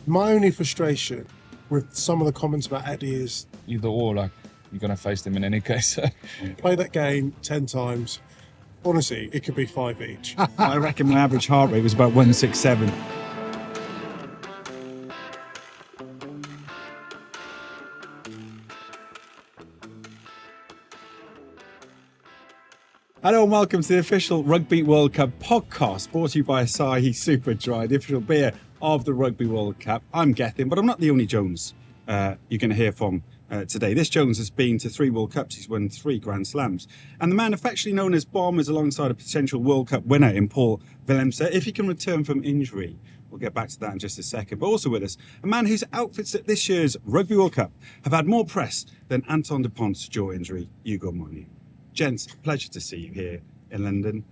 My only frustration with some of the comments about Eddie is Either or, like, you're going to face them in any case. play that game 10 times. Honestly, it could be 5 each. I reckon my average heart rate was about 167. Hello and welcome to the official Rugby World Cup podcast, brought to you by Asahi Super Dry, the official beer of the Rugby World Cup. I'm Gethin, but I'm not the only Jones you're going to hear from today. This Jones has been to 3 World Cups, he's won 3 Grand Slams. And the man affectionately known as Bomb is alongside a potential World Cup winner in Paul WIllemse, if he can return from injury. We'll get back to that in just a second. But also with us, a man whose outfits at this year's Rugby World Cup have had more press than Antonie Dupont's jaw injury, Hugo Monye. Gents, pleasure to see you here in London.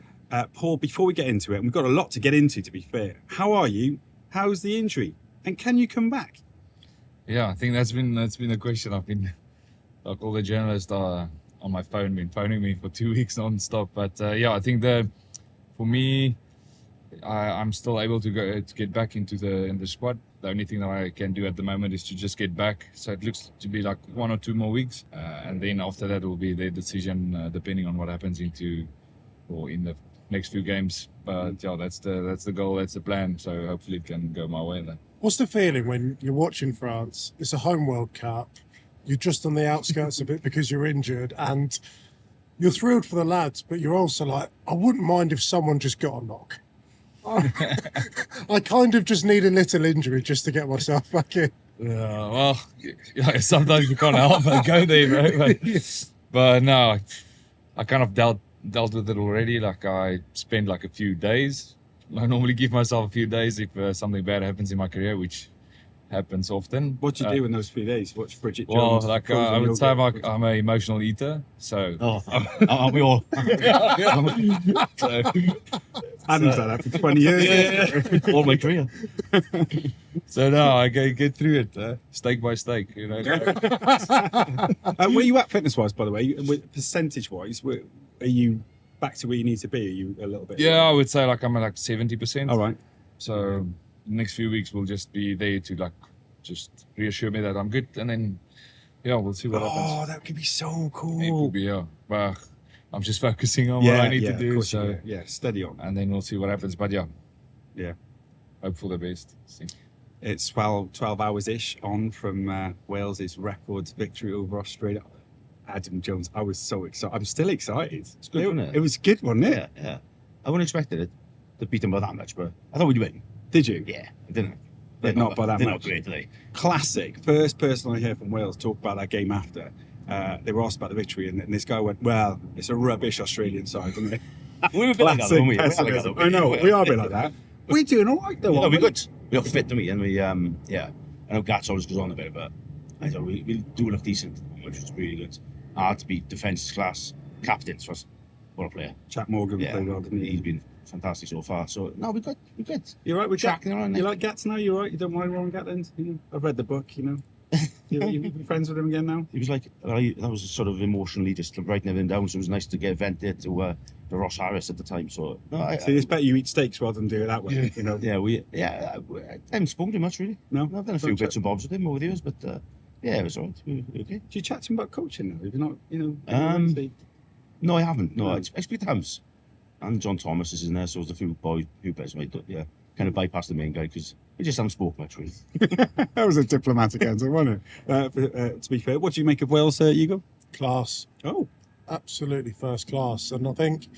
Paul, before we get into it, and we've got a lot to get into, to be fair, how are you? How's the injury? And can you come back? Yeah, I think that's been a question. I've been, like all the journalists are on my phone, been phoning me for 2 weeks non-stop. But yeah, I think for me, I'm still able to get back into the squad. The only thing that I can do at the moment is to just get back. So it looks to be like 1 or 2 more weeks. And then after that will be their decision, depending on what happens in the next few games. But yeah, that's the goal, that's the plan. So hopefully it can go my way then. What's the feeling when you're watching France? It's a home World Cup. You're just on the outskirts of it because you're injured, and you're thrilled for the lads, but you're also like, I wouldn't mind if someone just got a knock. I kind of just need a little injury just to get myself back in. Yeah, well, yeah, sometimes you can't help but go there, bro. But no, I kind of dealt with it already. Like, I spent like a few days. I normally give myself a few days if something bad happens in my career, which happens often. What do you do in those few days? Watch Bridget Well, Jones? like I would say I'm an emotional eater, so... Aren't we all? So, Adam's done that for 20 years. All my career. so no, I get through it, steak by steak, you know. Where are you at fitness-wise, by the way? Percentage-wise, are you back to where you need to be? Are you a little bit? Yeah, I would say like I'm at like 70%. All right. So the next few weeks will just be there to like just reassure me that I'm good, and then yeah, we'll see what happens. Oh, that could be so cool. It will be, yeah. Well, I'm just focusing on what I need to do. So yeah, steady on. and then we'll see what happens. But yeah, Yeah. hope for the best. See. It's 12 hours-ish on from Wales's record victory over Australia. Adam Jones, I was so excited. I'm still excited. It's good, wasn't it? It was good, wasn't it? Yeah. I wouldn't expect it to beat them by that much, but I thought we'd win. Did you? Yeah, I didn't. But not by that they're much. not great today. Classic. First person I heard from Wales talk about that game after. They were asked about the victory, and this guy went, well, it's a rubbish Australian side, isn't it? We were a bit like that, weren't we? Pessimism. I know, we are a bit like that. We're doing all right, though, No, aren't we're we? good. We're fit, don't we? And we, yeah. I know Gats always goes on a bit, but I thought we do look decent, which is really good. Hard to beat defence class captains for us. What a player. Jack Morgan played well, didn't He's he? been fantastic so far. So, no, we're good. We're good. You right with Jack? Tracking around You there. like Gats now? You right? You don't mind Ron Gatland? You know, I've read the book, you know. You friends with him again now? He was like, that was sort of emotionally just writing everything down, so it was nice to get vented to Ross Harris at the time. So, no, So it's better you eat steaks rather than do it that way, you know? I haven't spoken to him much really. No? I've done a few bits and bobs with him over the years, but yeah, it was alright. Okay. Do you chat to him about coaching now? Have you not, you know? No, I haven't. No, No. I speak to Hams. And John Thomas is in there, so there's a few boys who bits, mate. Yeah, kind of bypassed the main guy because we just haven't spoken much really. That was a diplomatic answer, wasn't it? To be fair, what do you make of Wales, Hugo? Class. Oh, Absolutely first class. And I think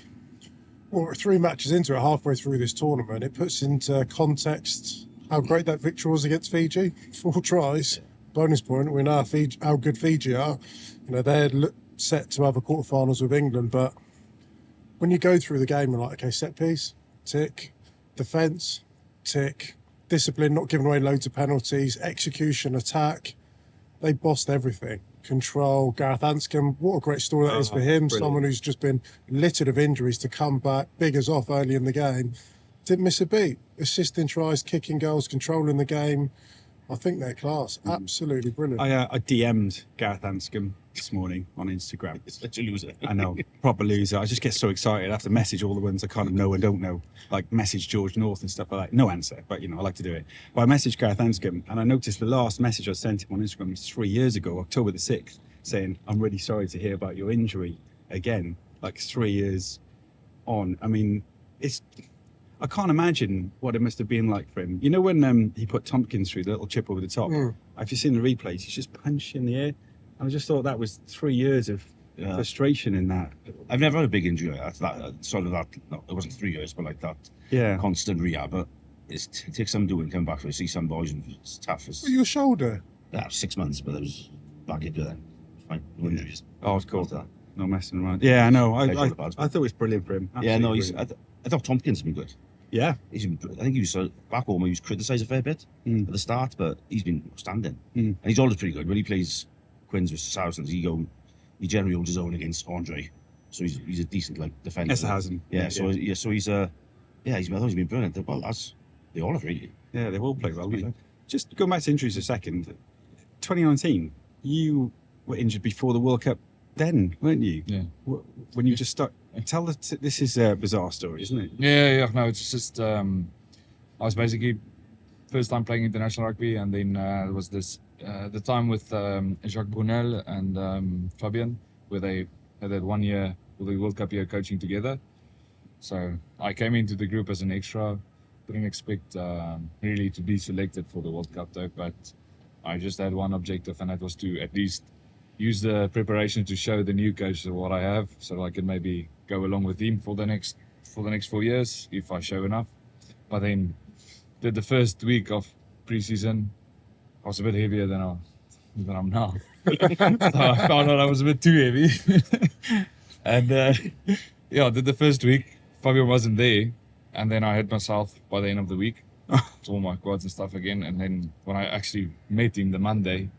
we're 3 matches into it, halfway through this tournament, it puts into context how great that victory was against Fiji. 4 tries. Bonus point, we know how good Fiji are. You know, they're set to have a quarterfinals with England, but when you go through the game, you're like, okay, set piece, tick, defence, tick, discipline, not giving away loads of penalties, execution, attack. They bossed everything. Control, Gareth Anscombe, what a great story that is for him. Brilliant. Someone who's just been littered of injuries to come back, big as off early in the game. Didn't miss a beat. Assisting tries, kicking goals, controlling the game. I think they're class. Absolutely brilliant. I DM'd Gareth Anscombe this morning on Instagram. It's such a loser. I know, proper loser. I just get so excited. I have to message all the ones I kind of know and don't know, like message George North and stuff like that. No answer, but I like to do it. But I messaged Gareth Anscombe, and I noticed the last message I sent him on Instagram was 3 years ago, October the 6th, saying, "I'm really sorry to hear about your injury again." Like 3 years on. I mean, I can't imagine what it must have been like for him. You know when he put Tompkins through the little chip over the top? If you've seen the replays, he's just punched in the air. I just thought that was 3 years of frustration in that. I've never had a big injury. It wasn't 3 years, but like that constant rehab. But it takes some doing coming back. I see some boys and it's tough. Well, your shoulder. 6 months, but it was back into then. Fine, no injuries. Oh, it's cool. No messing around. Yeah, I know. I thought it was brilliant for him. Absolutely brilliant. I thought Tompkins has been good. Yeah. I think he was back home. He was criticised a fair bit at the start, but he's been standing, and he's always pretty good when he plays Quins versus Saracens. He generally holds his own against Andre, so he's a decent defender. Yes, hasn't. Yeah. So he's I thought he's been brilliant. Well, as they all have really. Yeah, they've all played well. Just going back to injuries a second. 2019, you were injured before the World Cup. Then, weren't you? Yeah. When you just start. Tell us, this is a bizarre story, isn't it? Yeah. No, it's just I was basically first time playing international rugby, and then there was this the time with Jacques Brunel and Fabien, where they had that 1 year with the World Cup year coaching together. So I came into the group as an extra. Didn't expect really to be selected for the World Cup though, but I just had one objective, and that was to at least use the preparation to show the new coach what I have, so I can maybe go along with him for the next 4 years if I show enough. But then did the first week of pre-season. I was a bit heavier than I'm now. So I found out I was a bit too heavy. And did the first week. Fabien wasn't there, and then I hit myself by the end of the week. All my quads and stuff again. And then when I actually met him the Monday,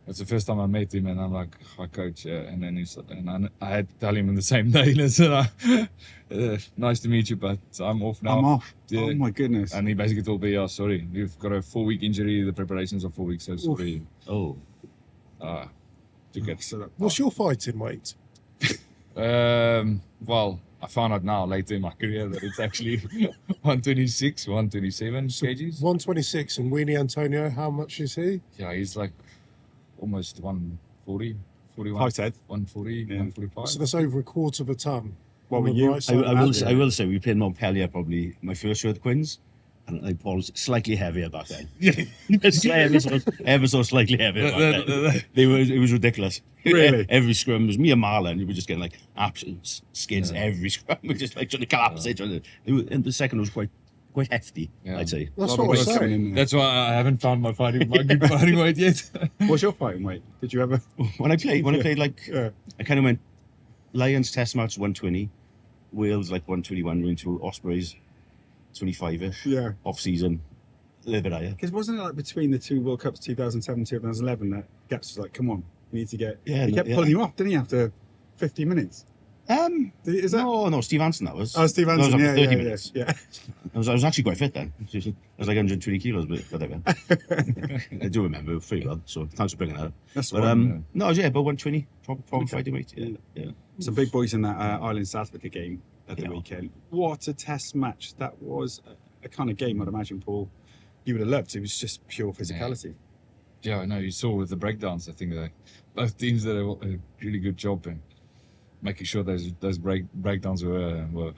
it's the first time I met him, and I'm like, "Hi, coach," and then I had to tell him on the same day. Listen, nice to meet you, but I'm off now. I'm off. Yeah. Oh my goodness! And he basically told me, sorry, you've got a 4-week injury. The preparations are 4 weeks, so sorry." Oh. To get. What's your fighting weight? Well, I found out now later in my career that it's actually 126, 127 kgs. 126, and Weenie Antonio, how much is he? Yeah, he's like almost 140, 41, Height head. 140, 145. So that's over a quarter of a ton. What were On the you? right side. I will say we played Montpellier probably my first year with Quins, and Paul was slightly heavier back then. ever so slightly heavier back then. It was ridiculous. Really? Every scrum was me and Marlon. We were just getting absolute skids every scrum. We were just trying to collapse it. And the second was quite hefty, I'd say. That's what we're saying. That's why I haven't found my good fighting weight yet. What's your fighting weight? Did you ever? When I played, I kind of went Lions Test match 120, Wales 121, went to Ospreys 25ish. Yeah. Off season, a little bit higher. Because wasn't it between the two World Cups, 2007 2011, that Gaps was come on, you need to get. Yeah, he kept pulling you off, didn't he? After 50 minutes. Is that? No, Steve Hansen that was. Oh, Steve Hansen. That was after 30 yeah, minutes. Yeah. I was actually quite fit then. I was 120 kilos, but whatever. I do remember it pretty well. So thanks for bringing that up. That's but one, no, about 120, proper fighting weight. Yeah. Some big boys in that Ireland South Africa game at the weekend. What a test match that was! A kind of game I'd imagine, Paul, you would have loved. It was just pure physicality. Yeah, I know. You saw with the breakdowns. I think both teams did a really good job in making sure those breakdowns were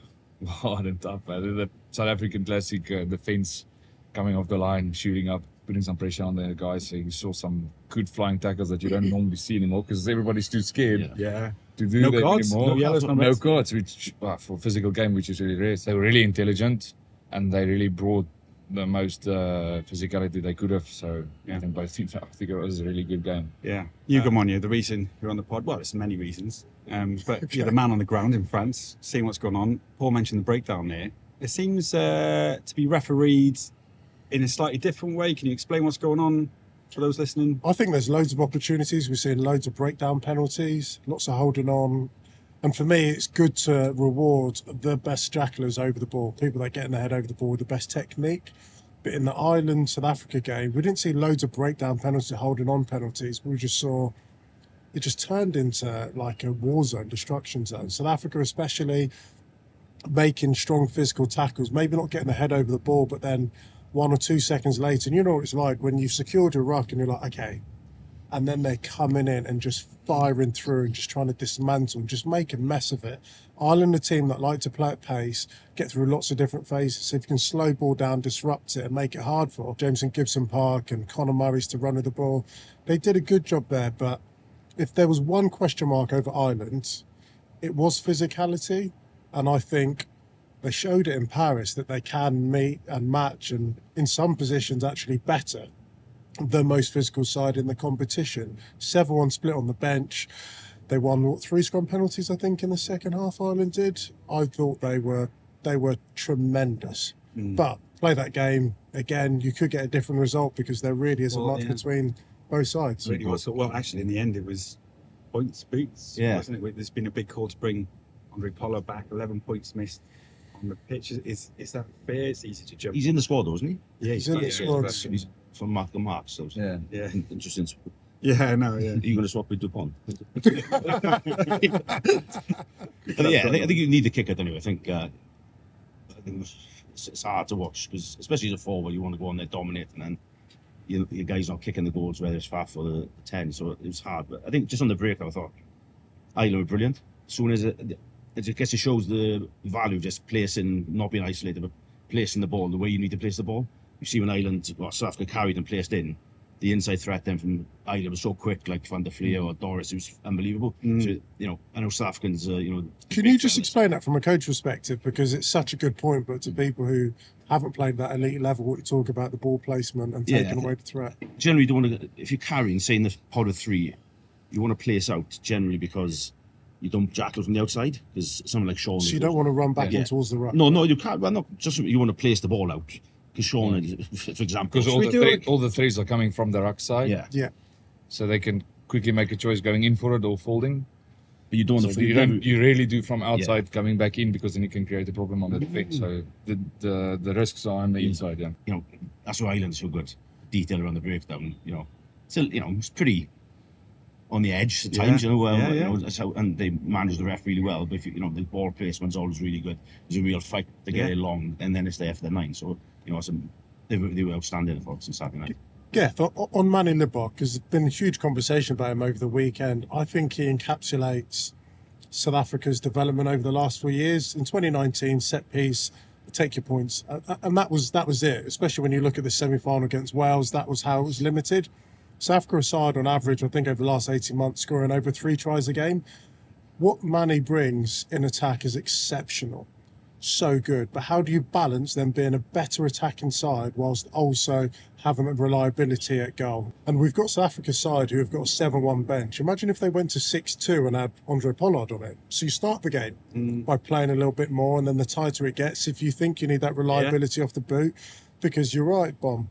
hard and tough. The South African classic defense coming off the line, shooting up, putting some pressure on the guys. So you saw some good flying tackles that you don't normally see anymore because everybody's too scared. Yeah. To do No that cards, anymore. no yellows, no no reds. cards, which for a physical game, which is really rare. They were really intelligent, and they really brought the most physicality they could have. So I think both teams. I think it was a really good game. Yeah. Hugo Monye, the reason you're on the pod, well, there's many reasons. But you're the man on the ground in France, seeing what's going on. Paul mentioned the breakdown there. It seems to be refereed in a slightly different way. Can you explain what's going on for those listening? I think there's loads of opportunities. We're seeing loads of breakdown penalties, lots of holding on. And for me, it's good to reward the best jackalers over the ball, people that get in their head over the ball with the best technique. But in the Ireland South Africa game, we didn't see loads of breakdown penalties, holding on penalties. We just saw it just turned into like a war zone, destruction zone. South Africa especially making strong physical tackles, maybe not getting the head over the ball, but then 1 or 2 seconds later, and you know what it's like when you've secured your ruck and you're like, okay, and then they're coming in and just firing through and just trying to dismantle and just make a mess of it. Ireland, a team that like to play at pace, get through lots of different phases. So if you can slow ball down, disrupt it and make it hard for Jameson Gibson Park and Conor Murray's to run with the ball, they did a good job there. But if there was one question mark over Ireland, it was physicality. And I think they showed it in Paris that they can meet and match and in some positions actually better the most physical side in the competition. 7-1 split on the bench. They won 3 scrum penalties, I think, in the second half. Ireland did. I thought they were tremendous. But play that game again, you could get a different result because there really isn't much between both sides. Really was. Well, actually, in the end, it was points, boots, wasn't it? There's been a big call to bring Andre Pollard back. 11 points missed on the pitch. Is that fair? It's easy to jump. He's in the squad, though, isn't he? Yeah, He's in the squad. He's from Mark and Mark, so Yeah. interesting. Yeah, no, yeah. Are you going to swap with Dupont? But yeah, I think you need the kicker anyway. I think it's hard to watch because, especially as a forward, you want to go on there, dominate, and then your guy's not kicking the goals, whether it's Faf or the 10. So it was hard. But I think just on the break, I thought Ireland were brilliant. As soon as I guess it shows the value of just placing, not being isolated, but placing the ball the way you need to place the ball. You see when Ireland, South Africa carried and placed in, the inside threat then from Ireland was so quick, like Van der Fleer or Doris, it was unbelievable. So, I know South Africans, Can you just explain that from a coach perspective? Because it's such a good point, but to people who haven't played that elite level, what you talk about, the ball placement and taking away the threat. Generally, you don't want to, if you're carrying, say in the pod of 3, you want to place out generally because you don't jackal from the outside, because someone like Shaun... So you don't want to run back in towards the ruck? No, you can't. Well, not just you want to place the ball out. Because Shaun, for example... Because all the threes are coming from the ruck side. Yeah. So they can quickly make a choice going in for it or folding. But you don't So you really do from outside coming back in, because then you can create a problem on the defense. So the risks are on the inside, That's why Ireland's so good. Detail around the breakdown, Still, it's pretty on the edge at times, that's how, and they manage the ref really well. But if the ball placement's always really good. There's a real fight to get it long, and then it's there for the 9. So they were outstanding, I thought, since Saturday night. Yeah, on Manny Libbok, there's been a huge conversation about him over the weekend. I think he encapsulates South Africa's development over the last 4 years. In 2019, set piece, take your points, and that was it. Especially when you look at the semi-final against Wales, that was how it was limited. South Africa side, on average, I think over the last 18 months, scoring over 3 tries a game. What Manny brings in attack is exceptional. So good. But how do you balance them being a better attacking side whilst also having the reliability at goal? And we've got South Africa's side who have got a 7-1 bench. Imagine if they went to 6-2 and had Andre Pollard on it. So you start the game by playing a little bit more, and then the tighter it gets, if you think you need that reliability off the boot, because you're right, Bom.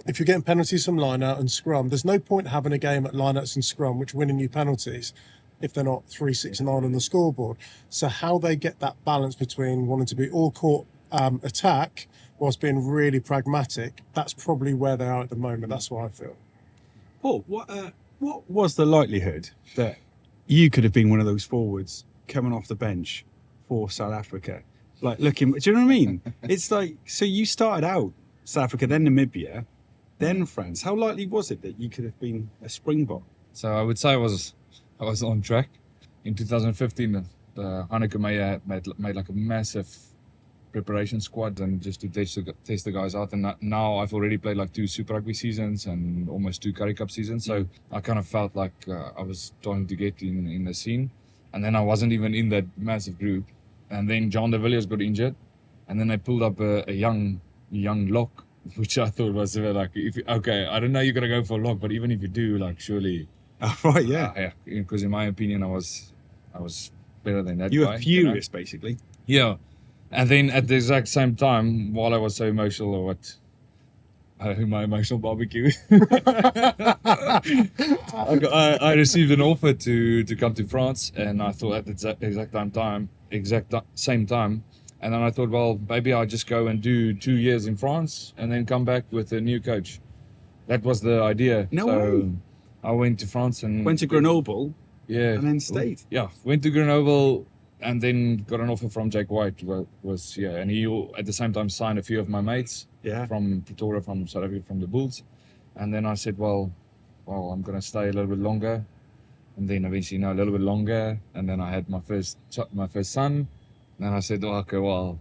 If you're getting penalties from line-out and scrum, there's no point having a game at line-outs and scrum, which winning you penalties, if they're not 3-6-9 on the scoreboard. So how they get that balance between wanting to be all-court attack whilst being really pragmatic, that's probably where they are at the moment. That's what I feel. Paul, what was the likelihood that you could have been one of those forwards coming off the bench for South Africa? Like, looking, do you know what I mean? It's like, so you started out South Africa, then Namibia, then France. How likely was it that you could have been a Springbok? So I would say I was on track. In 2015, Hanneke Meyer made like a massive preparation squad, and just to test the guys out. And now I've already played like 2 Super Rugby seasons and almost 2 Currie Cup seasons. So I kind of felt like I was trying to get in the scene. And then I wasn't even in that massive group. And then John de Villiers got injured. And then they pulled up a young lock, which I thought was like, I don't know you're going to go for a lock, but even if you do, like, surely... Oh, right, yeah. Because in my opinion, I was better than that. You were furious, basically. Yeah. And then at the exact same time, while I was so emotional, or what, my emotional barbecue, I received an offer to come to France, and I thought at the exact same time, And then I thought, well, maybe I'll just go and do 2 years in France and then come back with a new coach. That was the idea. No so way. I went to France and Went to Grenoble yeah, and then stayed. Yeah, went to Grenoble and then got an offer from Jake White. And he at the same time signed a few of my mates from Pretoria, from South Africa, from the Bulls. And then I said, well, I'm going to stay a little bit longer. And then eventually, a little bit longer. And then I had my first son. And I said, okay, well,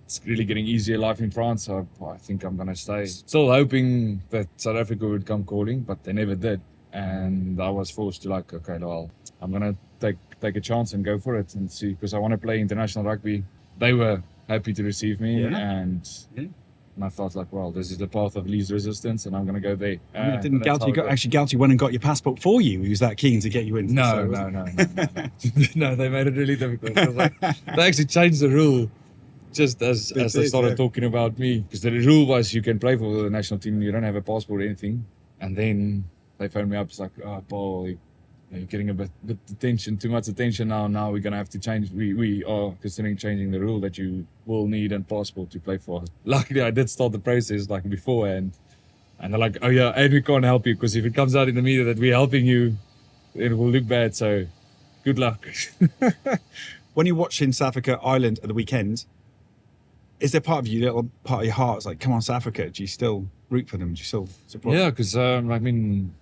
it's really getting easier life in France, so I think I'm going to stay. Still hoping that South Africa would come calling, but they never did. And I was forced to okay, well, I'm going to take a chance and go for it and see, because I want to play international rugby. They were happy to receive me, and I thought well, this is the path of least resistance, and I'm going to go there. Didn't Galthie went and got your passport for you? He was that keen to get you in. No. No, they made it really difficult. They actually changed the rule just as they started talking about me, because the rule was you can play for the national team, you don't have a passport or anything. And then they phoned me up, it's Paul, you're getting a bit attention, too much attention now. Now we're going to have to change. We are considering changing the rule that you will need a passport to play for. Luckily, I did start the process beforehand. And they're like, oh yeah, and we can't help you, because if it comes out in the media that we're helping you, it will look bad. So good luck. When you're watching South Africa, Ireland at the weekend, is there part of you, little part of your heart, it's like, come on, South Africa? Do you still root for them? Do you still support them? Yeah, because I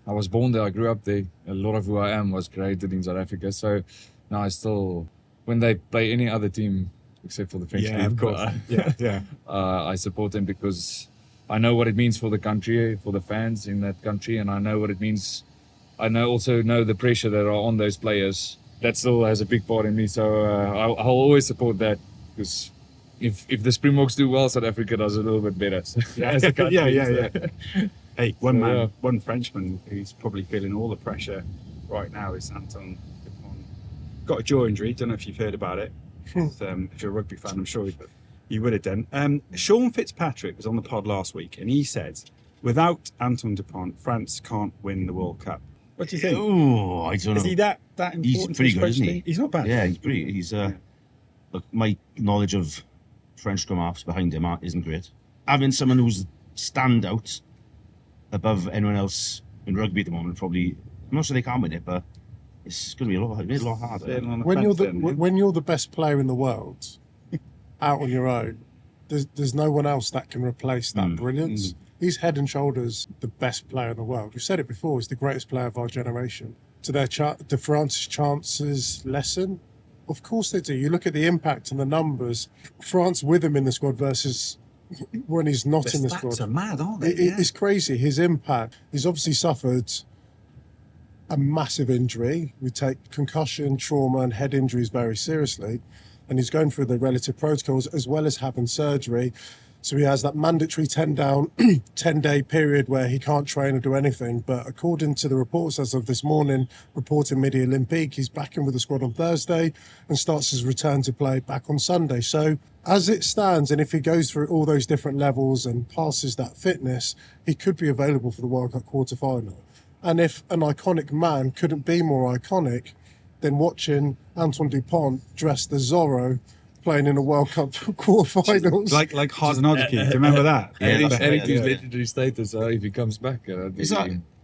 was born there, I grew up there. A lot of who I am was created in South Africa. So now I still, when they play any other team, except for the French team, of course. I support them because I know what it means for the country, for the fans in that country, and I know what it means. I also know the pressure that are on those players. That still has a big part in me. So I'll always support that, because if the Springboks do well, South Africa does a little bit better. So, as a country, Hey, one Frenchman who's probably feeling all the pressure right now is Antonie Dupont. Got a jaw injury. Don't know if you've heard about it. If you're a rugby fan, I'm sure you would have done. Shaun Fitzpatrick was on the pod last week, and he said, without Antonie Dupont, France can't win the World Cup. What do you think? Oh, I don't know. Is he that important? He's pretty good, isn't he? Team? He's not bad. Yeah, he's pretty. Look, my knowledge of French scrum halves behind him isn't great. Having someone who's stand out above anyone else in rugby at the moment, probably, I'm not sure they can win it, but it's going to be a lot harder. When you're the best player in the world, out on your own, there's no one else that can replace that brilliance. He's head and shoulders the best player in the world. We've said it before, he's the greatest player of our generation. Do France's chances lessen? Of course they do. You look at the impact and the numbers. France with him in the squad versus when he's not in the squad. The stats are mad, aren't they? It's crazy. His impact. He's obviously suffered a massive injury. We take concussion, trauma and head injuries very seriously. And he's going through the relative protocols as well as having surgery. So he has that mandatory 10-day period where he can't train or do anything. But according to the reports as of this morning, reporting Midi Olympique, he's back in with the squad on Thursday and starts his return to play back on Sunday. So as it stands, and if he goes through all those different levels and passes that fitness, he could be available for the World Cup quarter-final. And if an iconic man couldn't be more iconic than watching Antonie Dupont dressed as Zorro playing in a World Cup quarterfinals. Like Hard and Oddity. Do you remember that? Anything's legendary status if he comes back.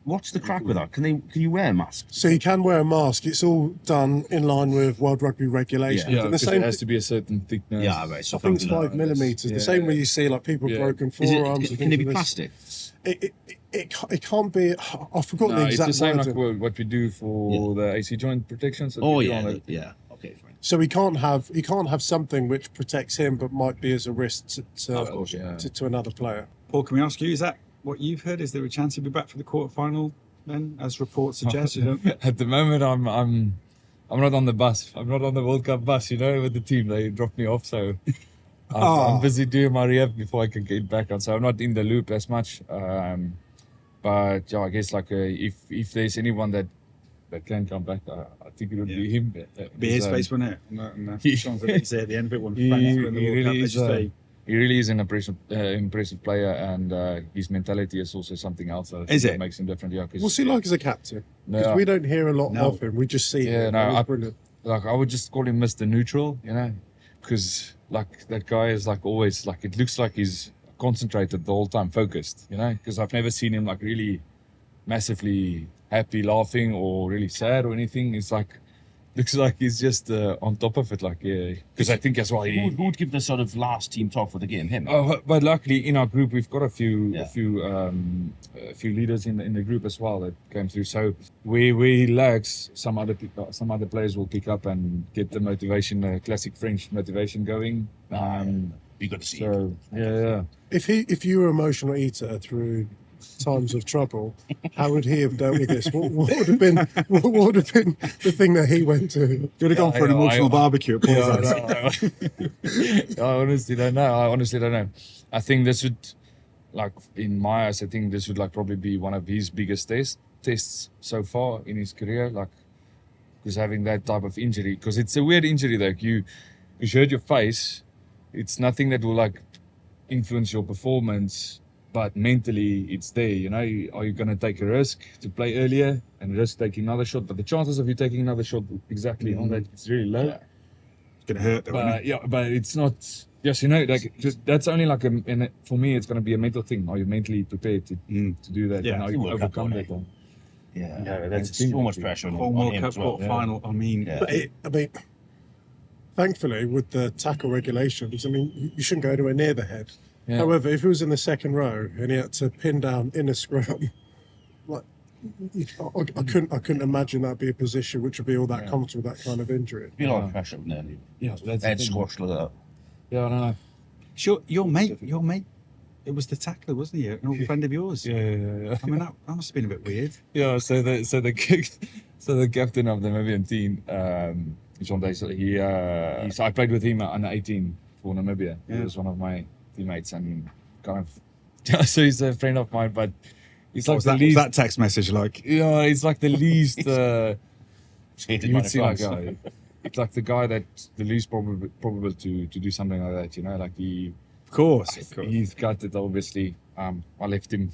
What's the crack with that? Can you wear a mask? So you can wear a mask. It's all done in line with World Rugby regulations. Yeah, and because it has to be a certain thickness. Yeah, right. So I think it's 5 millimeters. The same way you see like people broken forearms. Can it be plastic? It can't be. I forgot the exact it's the same wording. like what we do for the AC joint protection. So Okay, fine. So he can't have something which protects him, but might be as a risk to another player. Paul, can we ask you, is that what you've heard? Is there a chance he'll be back for the quarterfinal then, as reports suggest? At the moment, I'm not on the bus. I'm not on the World Cup bus. With the team, they dropped me off. So I'm busy doing my rehab before I can get back on. So I'm not in the loop as much. But I guess if there's anyone that can come back, I think it would be him. Be his face, wouldn't it? Shaun's at the end of it when France win the World Cup. He really is an impressive player, and his mentality is also something else that makes him different. Yeah, what's he like as a captain? Because we don't hear a lot of him. We just see him. I would just call him Mr. Neutral. because like that guy is like always like, it looks like he's concentrated the whole time, focused, you know, because I've never seen him like really massively happy, laughing, or really sad or anything. It's like, looks like he's just on top of it, like, yeah. Because I think as well, Who would give the sort of last team talk for the game? Him? but luckily in our group we've got a few Yeah. a few leaders in the group as well that came through. So we lags, some other players will pick up and get the motivation, classic French motivation going. Be good to see. So yeah. If you were an emotional eater through times of trouble, how would he have dealt with this? What would have been the thing that he went to? You would have gone for an emotional barbecue at Paul's house. I honestly don't know. I think this would, like, in my eyes, I think this would like probably be one of his biggest tests so far in his career, like, because having that type of injury, because it's a weird injury, like you hurt your face, it's nothing that will like influence your performance, but mentally it's there, you know. Are you going to take a risk to play earlier and risk taking another shot? But the chances of you taking another shot exactly on that, it's really low. Yeah. It's going to hurt though, isn't it? Yeah, but it's not. Yes, you know, like just, that's only like for me, it's going to be a mental thing. Are you mentally prepared to do that? Yeah, and are you overcome that? Yeah, that's so much pressure on Whole World him Cup as well. final. I mean, Yeah. But I mean, thankfully, with the tackle regulations, I mean, you shouldn't go anywhere near the head. Yeah. However, if he was in the second row and he had to pin down in a scrum, like, I couldn't imagine that'd be a position which would be all that comfortable with that kind of injury. Be a lot of pressure, wouldn't it? Yeah, that's Head the thing. squashed like that. Yeah, I don't know. sure, your mate, it was the tackler, wasn't he? An old friend of yours. Yeah. I mean, that must have been a bit weird. Yeah, so the captain of the Namibian team, Shaun, so I played with him under 18 for Namibia. Yeah. He was one of my teammates and kind of, so he's a friend of mine, but he's like Was the that, least. was that text message like? Yeah, he's like the least. Hated You man would see like France. it's like the guy that's the least probable to do something like that. You know, like Of course. he's gutted. Obviously, I left him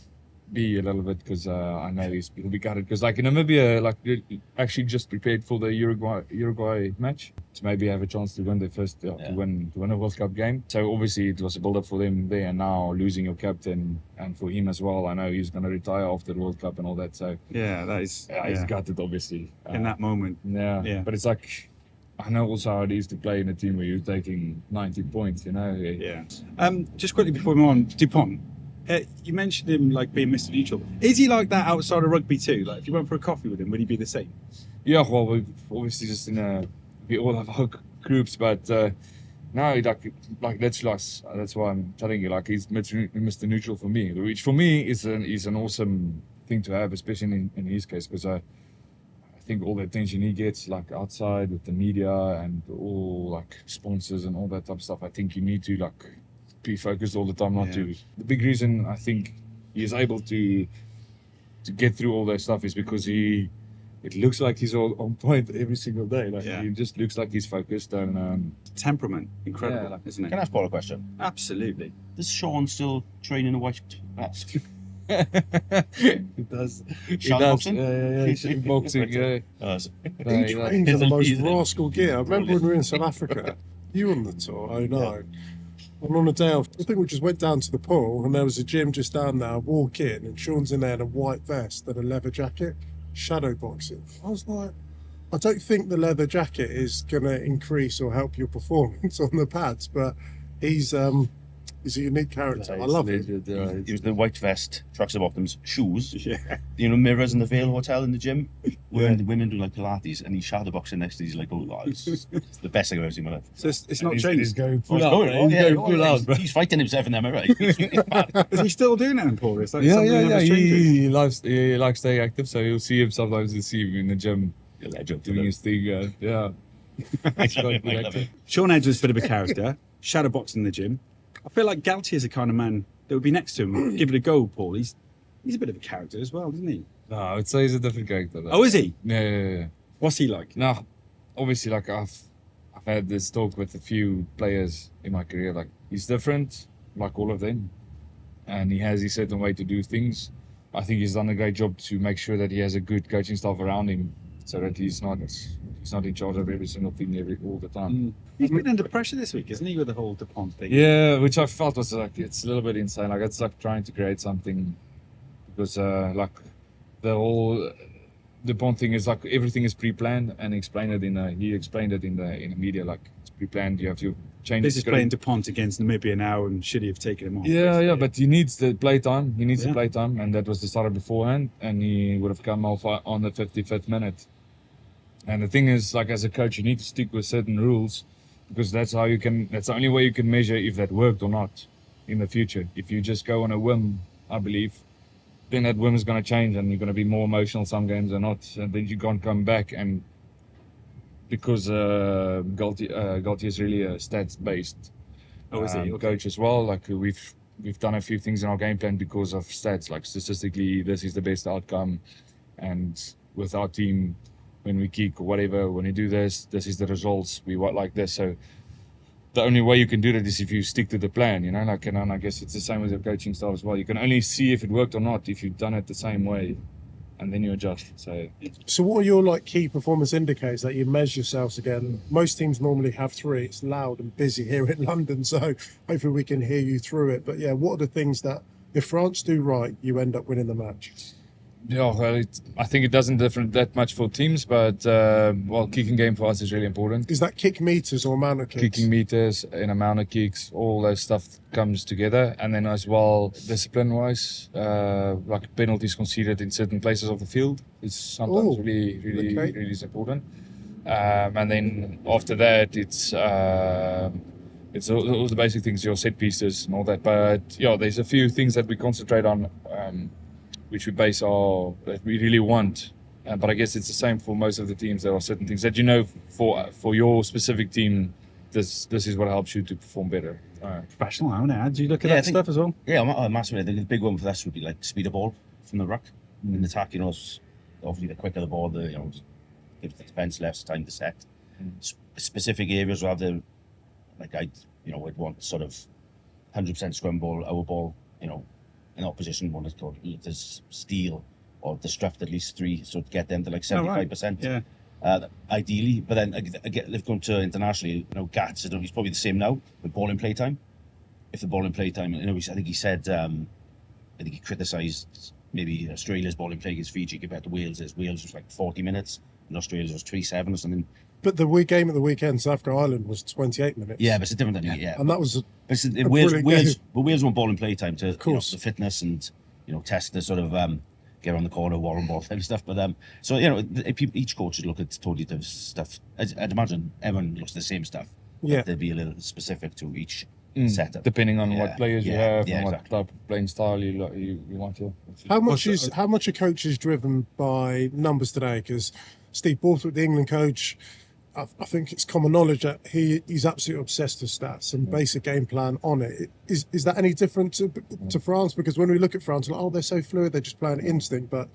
be a little bit because I know he'll be gutted because like in Namibia, like they actually just prepared for the Uruguay match to maybe have a chance to win the first to win a World Cup game. So obviously it was a build up for them there, and now losing your captain and for him as well. I know he's going to retire after the World Cup and all that. So Yeah, that is. he's gutted obviously In that moment. Yeah, but it's like, I know also how it is to play in a team where you're taking 90 points, you know. Yeah. Just quickly before we move on, Dupont. You mentioned him like being Mr. Neutral. Is he like that outside of rugby too? Like if you went for a coffee with him, would he be the same? Yeah, well, we obviously just we all have our groups, but now like that's why I'm telling you, like he's Mr. Neutral for me, which for me is an awesome thing to have, especially in his case, because I think all the attention he gets, like outside with the media and all like sponsors and all that type of stuff, I think you need to like be focused all the time, not to. The big reason I think he is able to get through all that stuff is because it looks like he's all on point every single day. Like he just looks like he's focused and Temperament, incredible, isn't it? Can I ask Paul a question? Absolutely. Does Shaun still train in a white vest? he does. Shaun boxing? Yeah. Boxing, yeah. He trains in the most rascal gear. I remember when we were in South Africa, you on the tour, I know. And on a day off, I think we just went down to the pool and there was a gym just down there. I walk in and Shaun's in there in a white vest and a leather jacket, shadow boxing. I was like, I don't think the leather jacket is going to increase or help your performance on the pads, but he's a unique character. I love it. He was the white vest, tracksuit bottoms, shoes. Yeah. You know, mirrors in the Vale Hotel in the gym, where the women do like Pilates, and he's shadow boxing next to these like, it's the best thing I've ever seen in my life. So it's not He's changed. going Oh, full out. He's going full out, bro. He's fighting himself in the MMA. Is he still doing that in Paul? Is that Yeah. something that was changing? He likes staying active, so you'll see him sometimes. You'll see him in the gym doing his thing. Yeah. He's quite good active. Shaun Edge is a bit of a character. Shadow boxing in the gym. I feel like Galthie is the kind of man that would be next to him. Give it a go, Paul. He's a bit of a character as well, isn't he? No, I would say he's a different character. Though. Oh, is he? Yeah. What's he like? No, obviously, like I've had this talk with a few players in my career. Like he's different, like all of them, and he has his certain way to do things. I think he's done a great job to make sure that he has a good coaching staff around him, so that he's He's not in charge of every single thing all the time. He's been under pressure this week, isn't he, with the whole Dupont thing? Yeah, which I felt was like, it's a little bit insane. Like, it's like trying to create something, because like the whole Dupont thing is like everything is pre-planned, and he explained it in the media, like it's pre-planned. You have to change. This is playing Dupont against Namibia now, and should he have taken him off? Yeah, but he needs the playtime. He needs the playtime, and that was decided beforehand, and he would have come off on the 55th minute. And the thing is, like, as a coach, you need to stick with certain rules, because that's the only way you can measure if that worked or not in the future. If you just go on a whim, I believe, then that whim is going to change, and you're going to be more emotional some games or not, and then you can't come back. And because Galthie is really a stats-based coach as well. Like, we've done a few things in our game plan because of stats. Like, statistically, this is the best outcome, and with our team, when we kick or whatever, when we do this is the results. We want like this. So the only way you can do that is if you stick to the plan, you know. Like, and I guess it's the same with your coaching style as well. You can only see if it worked or not if you've done it the same way, and then you adjust. So what are your like key performance indicators that you measure yourselves again? Most teams normally have 3. It's loud and busy here in London, so hopefully we can hear you through it. But yeah, what are the things that if France do right, you end up winning the match? Yeah, well, I think it doesn't differ that much for teams, but kicking game for us is really important. Is that kick meters or amount of kicks? Kicking meters and amount of kicks, all that stuff comes together. And then as well, discipline-wise, like penalties conceded in certain places of the field is sometimes really is important. And then after that, it's all the basic things, your set pieces and all that. But yeah, there's a few things that we concentrate on, which we base that we really want. But I guess it's the same for most of the teams. There are certain things that, you know, for your specific team, this is what helps you to perform better. Professional, aren't it? Do you look at that stuff as well? Yeah, massively. The big one for us would be like speed of ball from the ruck in attack. You know, obviously the quicker the ball, gives the defence less time to set. Specific areas rather, like would want sort of 100% scrum ball, our ball, you know, in opposition one is called to steal or disrupt at least 3, so to get them to like 75%. Ideally, but then again, they've gone to internationally. You know, Gats, he's probably the same now with ball in playtime. If the ball in playtime, you know, I think he said, I think he criticised maybe Australia's ball in play against Fiji compared to Wales. Wales was like 40 minutes, and Australia's was 27 or something. But the game at the weekend, South Africa Ireland, was 28 minutes. Yeah, but it's a different thing. Yeah, and that was Wales want ball in playtime to, of course, the fitness and, you know, test the sort of get around the corner, warren ball type stuff. But so, you know, each coach would look at totally different stuff. I'd imagine everyone looks at the same stuff. Yeah, they'd be a little specific to each setup, depending on what players you have and exactly. what type of playing style you want to. How much a coach is driven by numbers today? Because Steve Borthwick, the England coach, I think it's common knowledge that he's absolutely obsessed with stats and basic game plan on it. Is that any different to France? Because when we look at France, like, they're so fluid, they're just playing instinct. But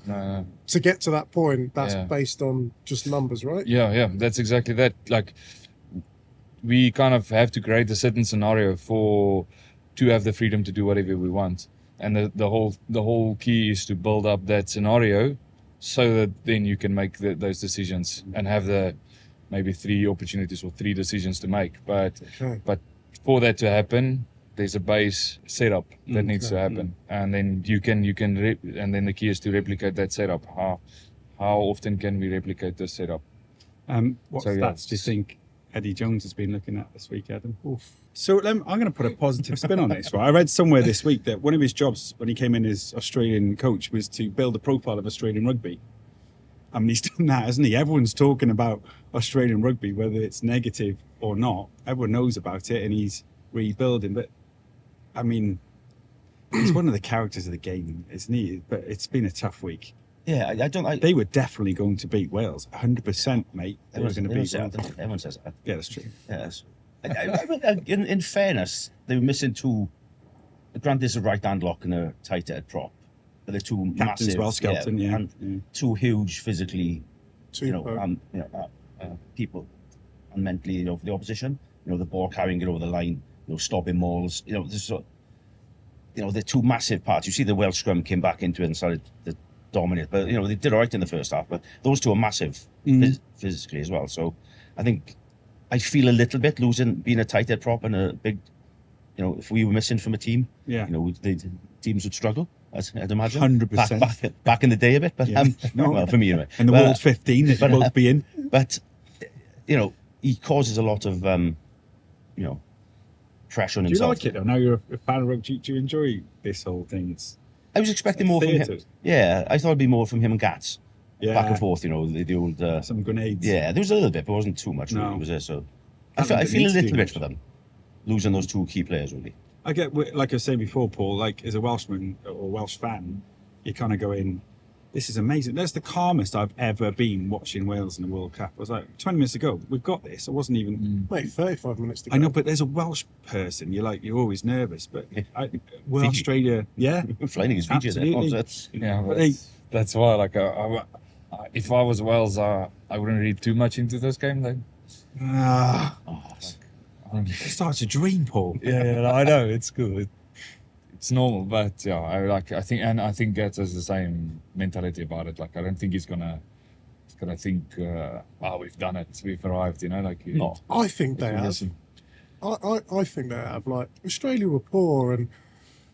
to get to that point, that's based on just numbers, right? Yeah, that's exactly that. Like, we kind of have to create a certain scenario to have the freedom to do whatever we want. And the whole key is to build up that scenario so that then you can make those decisions and have maybe 3 opportunities or 3 decisions to make. But for that to happen, there's a base setup that needs to happen, and then and then the key is to replicate that setup. How often can we replicate this setup? What stats do you think Eddie Jones has been looking at this week, Adam? So I'm going to put a positive spin on this. Right, I read somewhere this week that one of his jobs when he came in as Australian coach was to build a profile of Australian rugby. I mean, he's done that, hasn't he? Everyone's talking about Australian rugby, whether it's negative or not. Everyone knows about it, and he's rebuilding. But, I mean, he's one of the characters of the game, isn't he? But it's been a tough week. Yeah, they were definitely going to beat Wales, 100%, mate. They were going to beat Wales. Everyone says that. Yeah, that's true. Yes. In fairness, they were missing 2. Granted, there's a right-hand lock and a tight-head prop. But they're 2 captains massive, well, Skelton, and 2 huge physically, people, and mentally, you know, for the opposition. You know, the ball carrying it over the line, you know, stopping mauls. You know, they're 2 massive parts. You see, the Welsh scrum came back into it and started dominate. But they did all right in the first half. But those two are massive physically as well. So I think I feel a little bit losing, being a tight head prop and a big. If we were missing from a team, the teams would struggle. I'd imagine 100%. Back in the day a bit, but well, for me anyway. And the World 15 that you'll both be in. But he causes a lot of pressure on himself. Do you like it though? Now you're a fan of rugby. Do you enjoy this whole thing? I was expecting more from him. Yeah, I thought it'd be more from him and Gats. Yeah. Back and forth, the old... some grenades. Yeah, there was a little bit, but it wasn't too much, really, was there? So I feel a little bit for them, losing those two key players, really. I get, like I was saying before, Paul, like as a Welshman or Welsh fan, you kind of go in, this is amazing. That's the calmest I've ever been watching Wales in the World Cup. I was like, 20 minutes ago, we've got this. I wasn't even... Mate, 35 minutes to go. I know, but there's a Welsh person, you're always nervous, but Australia, yeah. Flying is Fiji, absolutely. Yeah, that's why, like, if I was Wales, I wouldn't read too much into this game, though. It starts to dream, Paul. Yeah, I know, it's cool. It's normal, but yeah, I think Gats has the same mentality about it. Like, I don't think he's gonna think, we've done it, we've arrived. I think they have. I think they have. Like, Australia were poor, and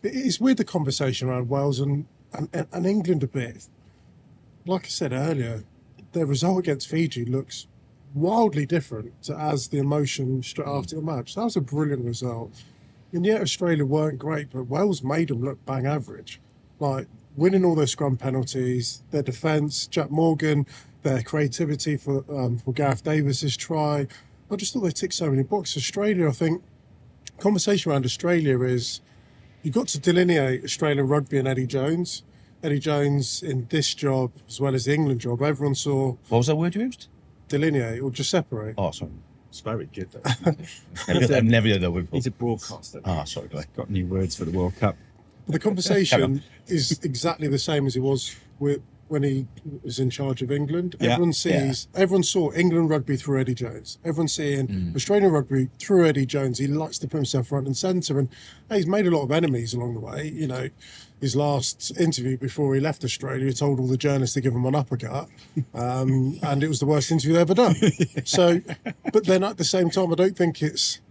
it's weird the conversation around Wales and England a bit. Like I said earlier, their result against Fiji looks wildly different to as the emotion straight after the match. That was a brilliant result. And yet Australia weren't great, but Wales made them look bang average. Like, winning all their scrum penalties, their defence, Jack Morgan, their creativity for Gareth Davis's try. I just thought they ticked so many boxes. Australia, I think, conversation around Australia is you've got to delineate Australian rugby and Eddie Jones. Eddie Jones in this job, as well as the England job, everyone saw... What was that word you used? Delineate or just separate. Oh, sorry. It's very good. I've never heard that word before. He's a broadcaster. Sorry. Got new words for the World Cup. The conversation is exactly the same as it was when he was in charge of England. Yeah. Everyone saw England rugby through Eddie Jones. Everyone's seeing Australian rugby through Eddie Jones. He likes to put himself front and centre, and he's made a lot of enemies along the way. His last interview before he left Australia, he told all the journalists to give him an uppercut, and it was the worst interview they've ever done. So, but then at the same time, I don't think it's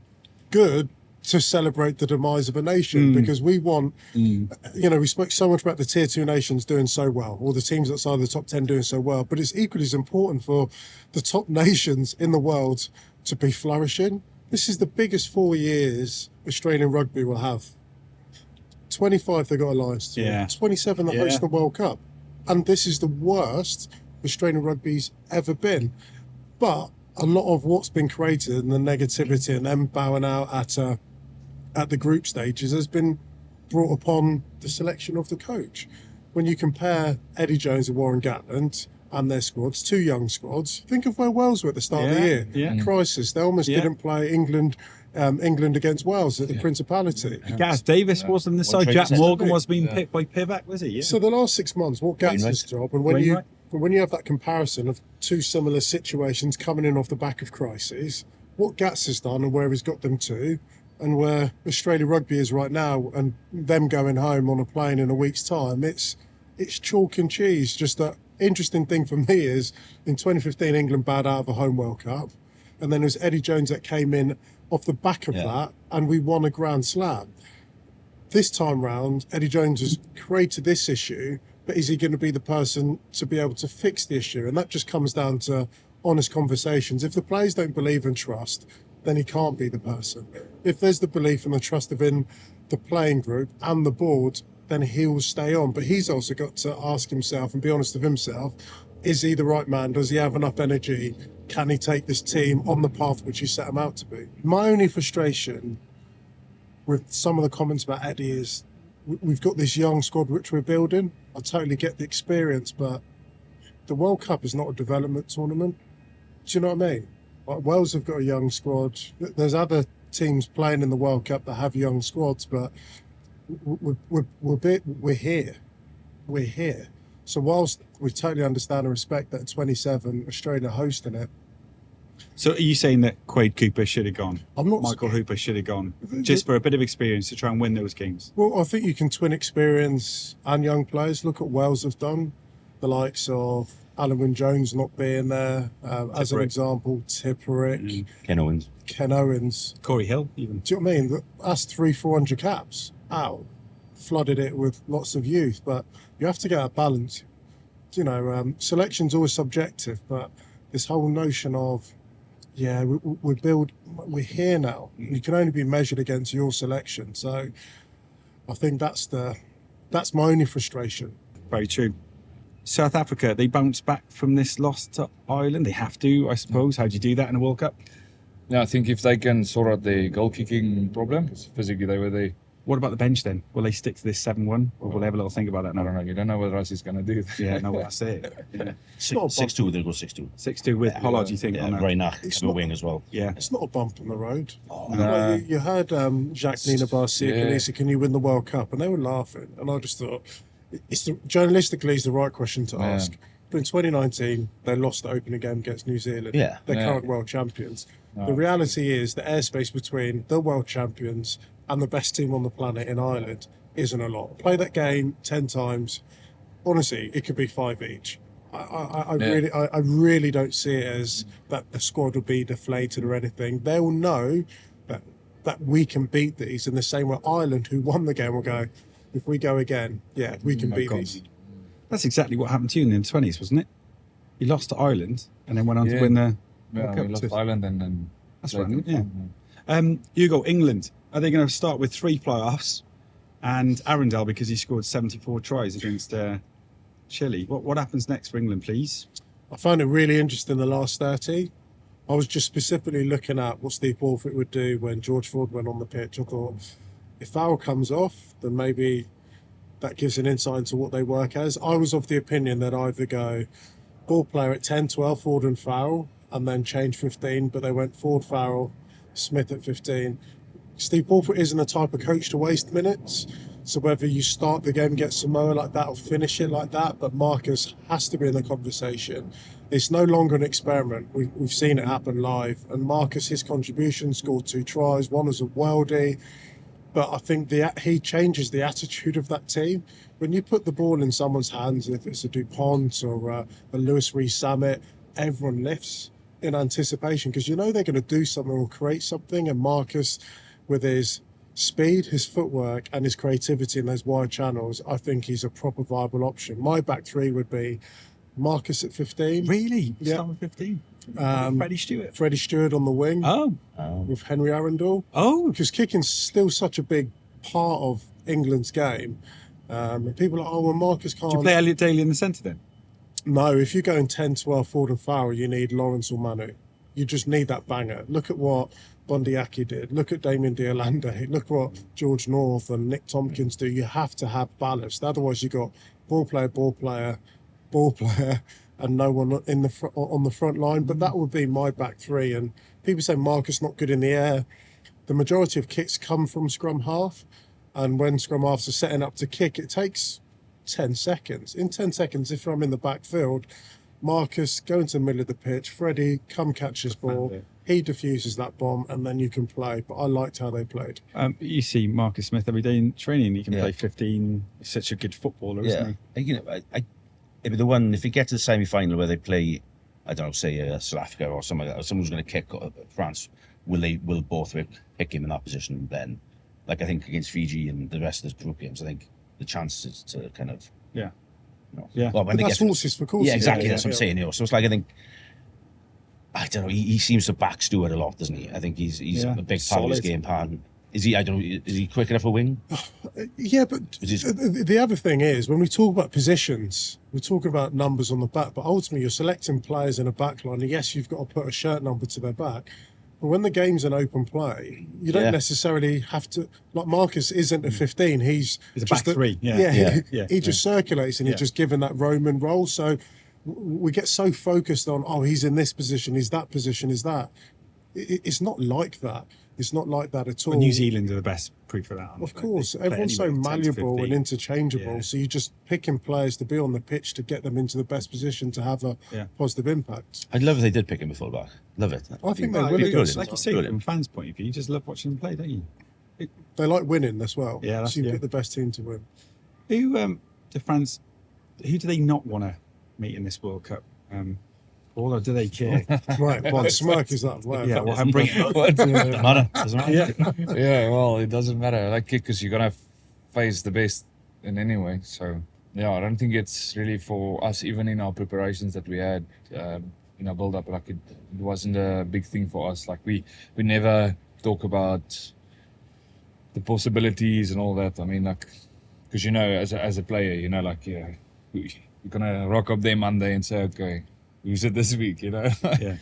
good to celebrate the demise of a nation because we want, we spoke so much about the tier 2 nations doing so well, or the teams outside the top 10 doing so well, but it's equally as important for the top nations in the world to be flourishing. This is the biggest 4 years Australian rugby will have. 25 they got alliance to, 27 that host the World Cup, and this is the worst Australian rugby's ever been. But a lot of what's been created and the negativity and them bowing out at the group stages has been brought upon the selection of the coach. When you compare Eddie Jones and Warren Gatland and their squads, two young squads, think of where Wales were at the start of the year. Yeah. Crisis. They almost didn't play England against Wales at the Principality. Gareth Davis was on the side. Jack Morgan was being picked by Pivac, was he? Yeah. So the last 6 months, what Gats' job, and when you have that comparison of two similar situations coming in off the back of crises, what Gats has done and where he's got them to, and where Australia rugby is right now, and them going home on a plane in a week's time, it's chalk and cheese. Just that interesting thing for me is in 2015 England bowed out of a home World Cup, and then it was Eddie Jones that came in off the back of that, and we won a Grand Slam. This time round, Eddie Jones has created this issue, but is he going to be the person to be able to fix the issue? And that just comes down to honest conversations. If the players don't believe and trust, then he can't be the person. If there's the belief and the trust within the playing group and the board, then he'll stay on. But he's also got to ask himself and be honest with himself, is he the right man? Does he have enough energy? Can he take this team on the path which he set him out to be? My only frustration with some of the comments about Eddie is we've got this young squad which we're building. I totally get the experience, but the World Cup is not a development tournament. Do you know what I mean? Like, Wales have got a young squad. There's other teams playing in the World Cup that have young squads, but we're here. We're here. So whilst we totally understand and respect that at 27, Australia hosting it. So are you saying that Quade Cooper should have gone? I'm not. Michael Hooper should have gone, just for a bit of experience to try and win those games? Well, I think you can twin experience and young players. Look at Wales have done. the likes of Alan Jones not being there, as an example, Tipperick, Ken Owens, Corey Hill, even. Do you know what I mean? That's 300-400 caps out, flooded it with lots of youth, but you have to get a balance. You know, selection's always subjective, but this whole notion of, we're here now. You can only be measured against your selection. So I think that's my only frustration. Very true. South Africa, they bounce back from this loss to Ireland. They have to, I suppose. How do you do that in a World Cup? Yeah, I think if they can sort out the goal kicking problem, because physically they were the. What about the bench then? Will they stick to this 7-1, or will they have a little think about that now? I don't know. You don't know what Russ going to do. Yeah, no, that's it. Yeah. 6-2, they'll go 6-2. 6-2 with Pollard, you think? Yeah, on that? Reinach on the wing as well. Yeah. It's not a bump on the road. No. You heard Jacques Nina Barcia, can you win the World Cup? And they were laughing. And I just thought, journalistically, it's the right question to ask. But in 2019, they lost the opening game against New Zealand. Yeah. They're current world champions. The reality is the airspace between the world champions and the best team on the planet in Ireland isn't a lot. Play that game 10 times. Honestly, it could be 5 each. I really don't see it as that the squad will be deflated or anything. They will know that we can beat these in the same way Ireland, who won the game, will go, if we go again, we can beat these. That's exactly what happened to you in the 20s, wasn't it? You lost to Ireland and then went on to win the World Cup. We lost Ireland and then... That's right, yeah. Hugo, England, are they going to start with 3 playoffs? And Arundel, because he scored 74 tries against Chile. What happens next for England, please? I found it really interesting the last 30. I was just specifically looking at what Steve Borthwick would do when George Ford went on the pitch. I thought, if Farrell comes off, then maybe that gives an insight into what they work as. I was of the opinion that either go ball player at 10, 12, Ford and Farrell, and then change 15, but they went Ford, Farrell, Smith at 15. Steve Borthwick isn't the type of coach to waste minutes, so whether you start the game, get Samoa like that, or finish it like that, but Marcus has to be in the conversation. It's no longer an experiment. We've seen it happen live, and Marcus, his contribution, scored 2 tries, one was a worldie. But I think he changes the attitude of that team. When you put the ball in someone's hands, if it's a Dupont or a Lewis Rees-Summit, everyone lifts in anticipation because you know they're going to do something or create something. And Marcus, with his speed, his footwork and his creativity in those wide channels, I think he's a proper viable option. My back 3 would be Marcus at 15. Really? Yeah. Start with 15? Freddie Stewart on the wing. Oh. With Henry Arundel. Oh. Because kicking's still such a big part of England's game. And people are like, well, Marcus can't... Do you play Elliot Daly in the centre then? No, if you go in 10, 12, Ford and Farrell, you need Lawrence or Manu. You just need that banger. Look at what Bondiaki did. Look at Damien Diolande. Look what George North and Nick Tompkins do. You have to have ballast. Otherwise, you got ball player, and no one on the front line. But that would be my back 3. And people say Marcus not good in the air. The majority of kicks come from scrum half. And when scrum halves are setting up to kick, it takes 10 seconds. In 10 seconds, if I'm in the backfield, Marcus, go into the middle of the pitch. Freddie, come catch his ball. He diffuses that bomb, and then you can play. But I liked how they played. You see Marcus Smith every day in training. He can play 15. He's such a good footballer, isn't he? You know, the one, if you get to the semi-final where they play, I don't know, say South Africa or something like that, or someone's going to kick France, will Borthwick pick him in that position then? Like I think against Fiji and the rest of the group games, I think the chances to kind of... Yeah. Well, when that's horses for courses. Yeah, exactly. That's what I'm saying. You know, so it's like I don't know. He seems to back Stewart a lot, doesn't he? I think he's a big part of his game plan. Is he? I don't know. Is he quick enough for wing? Yeah, but the other thing is when we talk about positions, we're talking about numbers on the back. But ultimately, you're selecting players in a back line. And yes, you've got to put a shirt number to their back. But when the game's an open play, you don't necessarily have to. Like Marcus isn't a 15. He's a back 3. He just circulates and he's just given that Roman role. So we get so focused on, he's in this position, he's that position, is that. It's not like that. It's not like that at all. Well, New Zealand are the best proof of that. Of course, everyone's so malleable and interchangeable. Yeah. So you're just picking players to be on the pitch to get them into the best position to have a positive impact. I'd love if they did pick him with fullback. Love it. I think they will. Like you say, from fans' point of view, you just love watching them play, don't you? They like winning as well. Yeah, so you pick the best team to win. Who do they not want to meeting this World Cup? Paul, or do they care? Right, well, the smirk is that way. Yeah, well, I'm bringing it up. Doesn't matter. Doesn't matter. Yeah. Yeah, well, it doesn't matter. Like, because you're gonna face the best in any way. So yeah, I don't think it's really for us, even in our preparations that we had in our build up. Like, it wasn't a big thing for us. Like, we never talk about the possibilities and all that. I mean, like, because as a player, like, yeah, you're gonna rock up there Monday and say, okay, who's it this week? Yeah.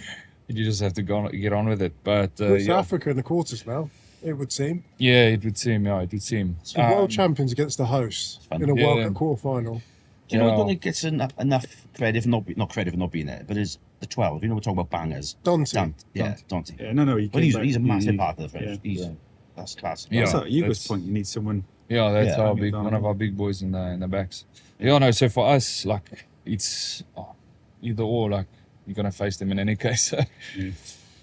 You just have to get on with it. But With Africa in the quarters now, it would seem. yeah, it would seem. Yeah, it would seem. So world champions against the hosts fun. in a World Yeah. Cup quarter-final. Do you know, I Yeah. don't think it's enough credit for not credit for not being there, but it's the 12. We're talking about bangers. Dante. Dante. Yeah, no. But he's a massive part of the French. Yeah. That's class. Yeah. That's at Hugo's that's- point. You need someone. Yeah, that's Yeah. our one of our big boys in the backs. Yeah, no. So for us, like, it's either or. Like, you're gonna face them in any case.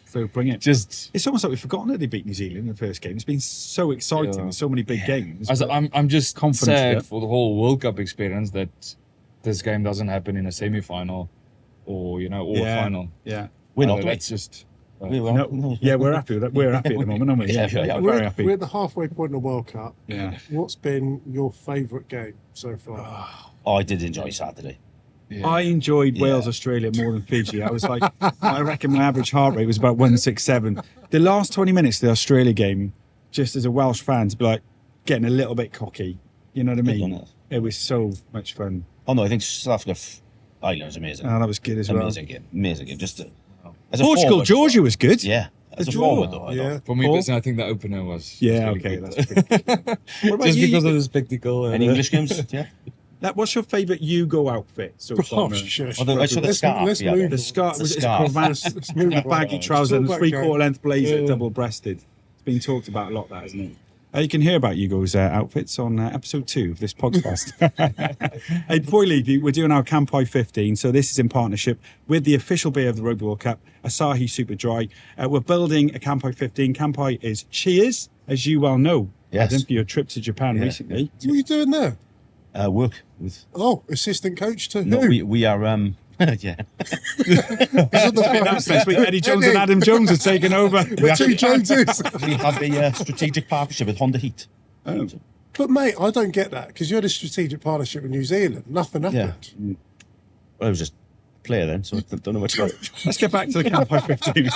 So bring it. Just It's almost like we've forgotten that they beat New Zealand in the first game. It's been so exciting. Yeah. There's so many big games. as but- I'm just confidence sad there. for the whole World Cup experience that this game doesn't happen in a semi-final or or Yeah. a final. yeah. We're not. That's just. No, yeah, we're happy with that. We're happy at the moment, aren't we? Yeah, yeah, we're very We're, happy. we're at the halfway point in the World Cup. Yeah. What's been your favourite game so far? Oh, I did enjoy Saturday. Yeah. I enjoyed Yeah. Wales, Australia more than Fiji. I was like, I reckon my average heart rate was about 167. The last 20 minutes of the Australia game, just as a Welsh fan, to be like getting a little bit cocky. You know what I Good mean? on it. It was so much fun. Oh no, I think South Africa Ireland was amazing. Oh, that was good as well. Amazing game. Just as a Portugal, forward, Georgia was good. Yeah, as The a draw. forward though. I Yeah. thought. For me, Paul? personally, I think the opener was. Yeah, was okay, really that's good. pretty good. What about Just you? because of the spectacle. Any English games? Yeah. What's your favourite Hugo outfit so far? Oh, man? shush. Although I saw the Let's- scarf. let's yeah. move The scarf The was it's a scarf. cravat, Let's move on. baggy trousers, and Still back 3/4 length blazer, Yeah. double breasted. It's been talked about a lot, that, hasn't it? You can hear about Hugo's outfits on episode 2 of this podcast. Hey, before we leave you, we're doing our Campai 15. So this is in partnership with the official beer of the Rugby World Cup, Asahi Super Dry. We're building a Campai 15. Campai is cheers, as you well know, Yes. Adam, for your trip to Japan Yeah. recently. What are you doing there? Work with. Oh, assistant coach to No, who? we are. Yeah. That's next week. Eddie Jones and Adam Jones are taking over. The two Joneses. We have a strategic partnership with Honda Heat. Oh. But mate, I don't get that because you had a strategic partnership with New Zealand. Nothing happened. Well, I was just a player then, so I don't know much about it. Let's get back to the Campai 15.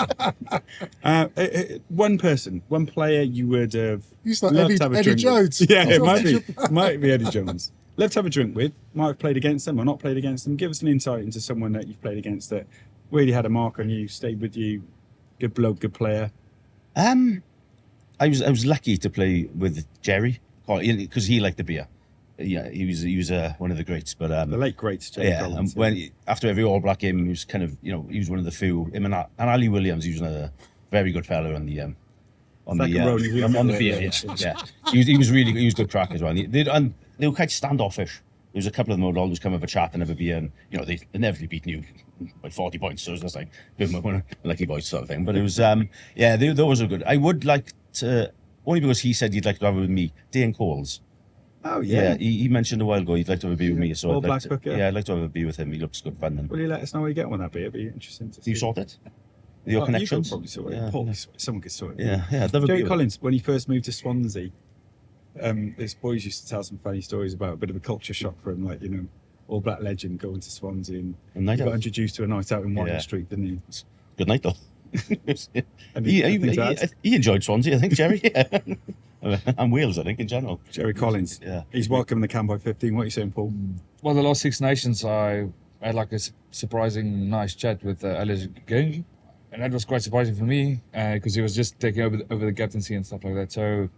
One player you would have He's like loved Eddie- to have a Eddie drink Jones. with. Yeah, it That's might be Eddie Jones. Love to have a drink with. Might have played against them or not played against them. Give us an insight into someone that you've played against that really had a mark on you, stayed with you, good bloke, good player. I was lucky to play with Jerry because he liked the beer. Yeah, he was one of the greats. But The late great Jerry yeah, Collins. after every All Black game, he was kind of he was one of the few. Him and Ali Williams, he was another very good fellow on the on Like the a Ronnie Williams. on the beer. Yeah. He was good crack as well. They were quite standoffish. There was a couple of them who would always come have a chat and have a beer, and they inevitably beaten you by 40 points. So it was just like a bit more lucky boys sort of thing. But it was those were good. I would like to, only because he said he'd like to have it with me, Dane Coles. Oh, Yeah, yeah. he mentioned a while ago he'd like to have a beer with me. So All I'd like Black to, hooker. yeah, I'd like to have a beer with him. He looks good fun. And Will you let us know how you get on with that beer? It'd be interesting to see. you sort it? Your You could connections? probably sort it. Yeah, Paul, yeah. someone could sort it. Yeah, I'd love a Jerry beer. Collins, when he first moved to Swansea, his boys used to tell some funny stories about a bit of a culture shock for him, like, All Black legend going to Swansea, and A night he got out. introduced to a night out in White Yeah. Street, didn't he? Good night though. And he enjoyed Swansea, I think, Jerry. And Wales, I think, in general. Jerry Collins. Yeah. He's welcome in the Campai 15. What are you saying, Paul? Well, the last Six Nations, I had like a surprising nice chat with Alice Gang, and that was quite surprising for me because he was just taking over the captaincy and stuff like that. So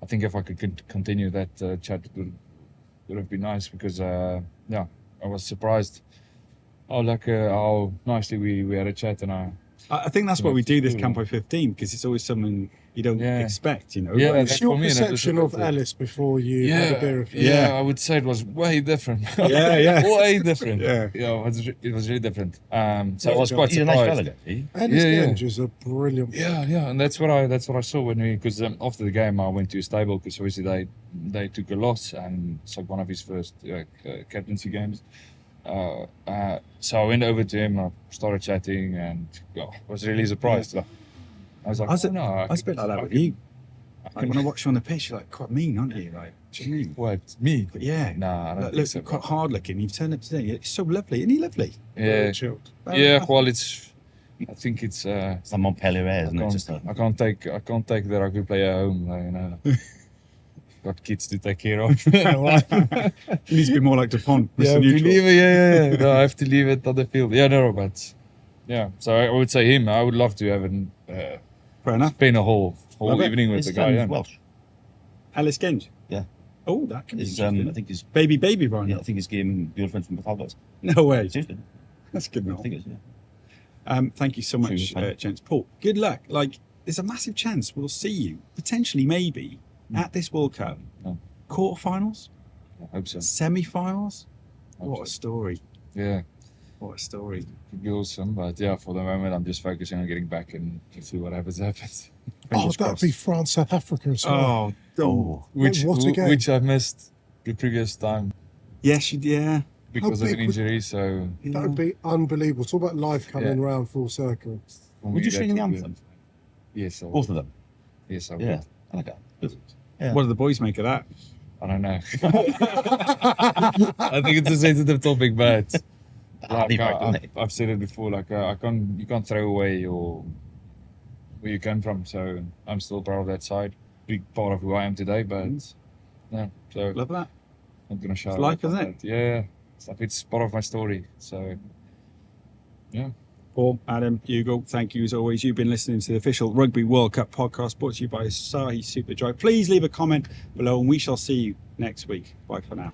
I think if I could continue that chat, it would have been nice because I was surprised how nicely we had a chat, and I think that's why we do this Campai 15, because it's always someone you don't Yeah. expect, Yeah, Like, What's that's your for me, and that was perception a of bit- Alice before you had a beer with you? Yeah, Yeah. I would say it was way different. Yeah. way different. Yeah. It was really different. So I was quite He's a nice surprised. fella, isn't he? Alice Yeah. Genge is a brilliant. Yeah, and that's what I saw when because after the game I went to his stable because obviously they took a loss and it's like one of his first captaincy games, So I went over to him, I started chatting, and was really surprised. Like, I was like, I was, oh, no, I was a bit like that with you. Like when I watch you on the pitch, you're like quite mean, aren't you? Like, do you mean? What, me? But yeah. Nah, I don't think Look, so. you're quite hard looking. You've turned up today. It's so lovely. Isn't he lovely? Yeah, Very chilled. yeah. Well, I think it's. It's like Montpellier, isn't it? Just I can't take the rugby player home. Like, you know, got kids to take care of. He needs to be more like Dupont. Yeah, Mr. Neutral. yeah. No, I have to leave it on the field. Yeah, no, but yeah. So I would say him. I would love to have Fair enough. spend a whole Love it. evening with his the guy. Yeah. Welsh. Alice Genge. Yeah. Oh, that can be His, interesting. I think his Baby Ryan. yeah, I think his game girlfriend from Bethalbert. No way. Seriously, That's good I enough. think it's yeah. Thank you so much, Cheers, gents. Paul, good luck. Like, there's a massive chance we'll see you, potentially, maybe, at this World Cup. Oh. Quarterfinals, I hope so. semi-finals. Hope What a so. story. Yeah, What a story. could be awesome. But yeah, for the moment, I'm just focusing on getting back and see what happens. Oh, Fingers that'd be France, South Africa as well. Oh. what a game. Which I missed the previous time Yes, yeah. because of big an would- injury. So That would be unbelievable. Talk about life coming round full circle. for Would me, you that sing the would be- anthem? Yes, I would. Both of them. Yes, I would. Yeah, I like that. Good. Yeah. What do the boys make of that? I don't know. I think it's a sensitive topic, but like, They might, don't they? I've said it before. Like you can't throw away where you come from. So I'm still proud of that side. Big part of who I am today. But yeah, so Love that. I'm gonna show. It's life, up on isn't it? that. Yeah, it's part of my story. So yeah. Paul, Adam, Hugo, thank you as always. You've been listening to the official Rugby World Cup podcast brought to you by Asahi Super Dry. Please leave a comment below and we shall see you next week. Bye for now.